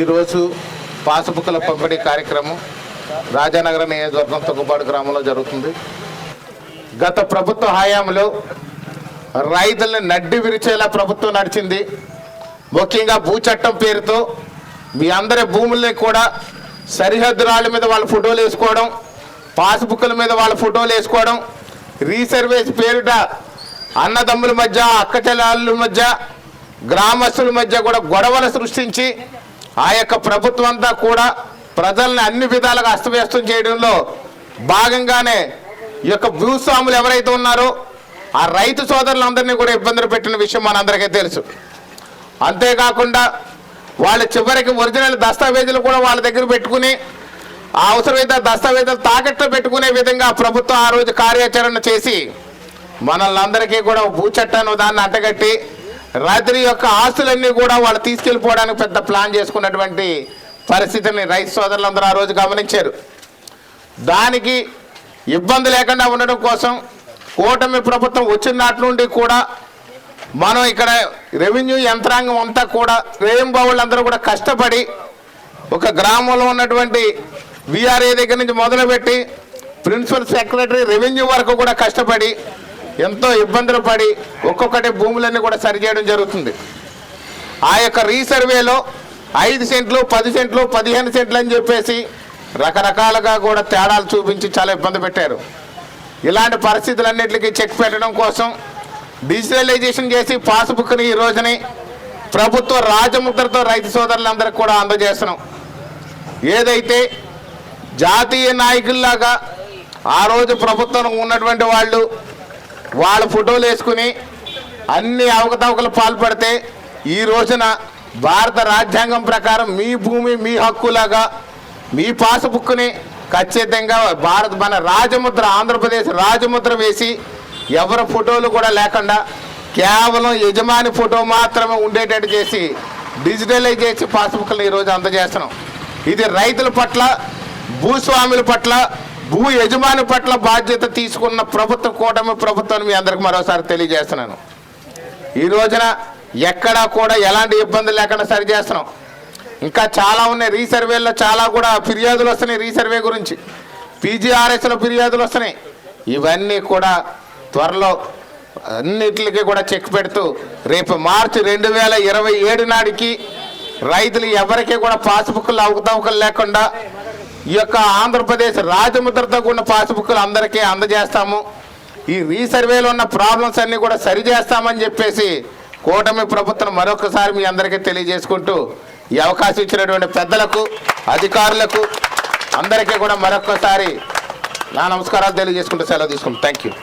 ఈరోజు పాసుపుక్కల పంపిణీ కార్యక్రమం రాజానగర నియోజకవర్గం తొక్కుపాడు గ్రామంలో జరుగుతుంది. గత ప్రభుత్వ హయాంలో రైతుల్ని నడ్డి విరిచేలా ప్రభుత్వం నడిచింది. ముఖ్యంగా భూ చట్టం పేరుతో మీ అందరి భూముల్ని కూడా సరిహద్దు రాళ్ళ మీద వాళ్ళ ఫోటోలు వేసుకోవడం, పాసుబుక్కుల మీద వాళ్ళ ఫోటోలు వేసుకోవడం, రీసర్వేస్ పేరిట అన్నదమ్ముల మధ్య, అక్కచెల్లెళ్ళ మధ్య, గ్రామస్తుల మధ్య కూడా గొడవలు సృష్టించి ఆ యొక్క ప్రభుత్వం అంతా కూడా ప్రజల్ని అన్ని విధాలుగా అస్తవ్యస్తం చేయడంలో భాగంగానే ఈ యొక్క భూస్వాములు ఎవరైతే ఉన్నారో ఆ రైతు సోదరులందరినీ కూడా ఇబ్బందులు పెట్టిన విషయం మనందరికీ తెలుసు. అంతేకాకుండా వాళ్ళ చివరికి ఒరిజినల్ దస్తావేజులు కూడా వాళ్ళ దగ్గర పెట్టుకుని ఆ అవసరమైతే దస్తావేజులు తాకట్లో పెట్టుకునే విధంగా ప్రభుత్వం ఆ రోజు కార్యాచరణ చేసి మనల్ని అందరికీ కూడా భూ చట్టాన్ని దాన్ని అంటగట్టి రాత్రి యొక్క ఆస్తులన్నీ కూడా వాళ్ళు తీసుకెళ్ళిపోవడానికి పెద్ద ప్లాన్ చేసుకున్నటువంటి పరిస్థితిని రైతు సోదరులందరూ ఆ రోజు గమనించారు. దానికి ఇబ్బంది లేకుండా ఉండడం కోసం కూటమి ప్రభుత్వం వచ్చిన నాటి నుండి కూడా మనం ఇక్కడ రెవెన్యూ యంత్రాంగం అంతా కూడా రేయింబావుళ్ళందరూ కూడా కష్టపడి ఒక గ్రామంలో ఉన్నటువంటి విఆర్ఏ దగ్గర నుంచి మొదలుపెట్టి ప్రిన్సిపల్ సెక్రటరీ రెవెన్యూ వరకు కూడా కష్టపడి ఎంతో ఇబ్బందులు పడి ఒక్కొక్కటి భూములన్నీ కూడా సరిచేయడం జరుగుతుంది. ఆ యొక్క రీసర్వేలో 5 సెంట్లు 10 సెంట్లు 15 సెంట్లు అని చెప్పేసి రకరకాలుగా కూడా తేడాలు చూపించి చాలా ఇబ్బంది పెట్టారు. ఇలాంటి పరిస్థితులన్నింటికి చెక్ పెట్టడం కోసం డిజిటలైజేషన్ చేసి పాస్బుక్ని ఈ రోజుని ప్రభుత్వ రాజముద్రతో రైతు సోదరులందరికీ కూడా అందజేస్తున్నాం. ఏదైతే జాతీయ నాయకుల్లాగా ఆ రోజు ప్రభుత్వం ఉన్నటువంటి వాళ్ళు వాళ్ళ ఫోటోలు వేసుకుని అన్ని అవకతవకలు పాల్పడితే ఈ రోజున భారత రాజ్యాంగం ప్రకారం మీ భూమి మీ హక్కులాగా మీ పాస్బుక్ని ఖచ్చితంగా మన రాజముద్ర ఆంధ్రప్రదేశ్ రాజముద్ర వేసి ఎవరి ఫోటోలు కూడా లేకుండా కేవలం యజమాని ఫోటో మాత్రమే ఉండేటట్టు చేసి డిజిటలైజ్ చేసి పాస్బుక్లను ఈరోజు అందజేస్తున్నాం. ఇది రైతుల పట్ల, భూస్వాముల పట్ల, భూ యజమాని పట్ల బాధ్యత తీసుకున్న ప్రభుత్వ కూటమి ప్రభుత్వాన్ని మీ అందరికి మరోసారి తెలియజేస్తున్నాను. ఈ రోజున ఎక్కడా కూడా ఎలాంటి ఇబ్బందులు లేకుండా సరిచేస్తున్నాం. ఇంకా చాలా ఉన్నాయి. రీసర్వేలో చాలా కూడా ఫిర్యాదులు వస్తున్నాయి. రీసర్వే గురించి పీజీఆర్ఎస్లో ఫిర్యాదులు వస్తున్నాయి. ఇవన్నీ కూడా త్వరలో అన్నిటికీ కూడా చెక్ పెడుతూ రేపు మార్చి 2027 నాటికి రైతులు ఎవరికీ కూడా పాస్బుక్లు అవకతవకలు లేకుండా ఈ యొక్క ఆంధ్రప్రదేశ్ రాజముద్రతో కూడిన పాస్బుక్లు అందరికీ అందజేస్తాము. ఈ రీసర్వేలో ఉన్న ప్రాబ్లమ్స్ అన్నీ కూడా సరిచేస్తామని చెప్పేసి కూటమి ప్రభుత్వం మరొకసారి మీ అందరికీ తెలియజేసుకుంటూ ఈ అవకాశం ఇచ్చినటువంటి పెద్దలకు, అధికారులకు అందరికీ కూడా మరొకసారి నా నమస్కారాలు తెలియజేసుకుంటూ సెలవు తీసుకుంటాం. Thank you.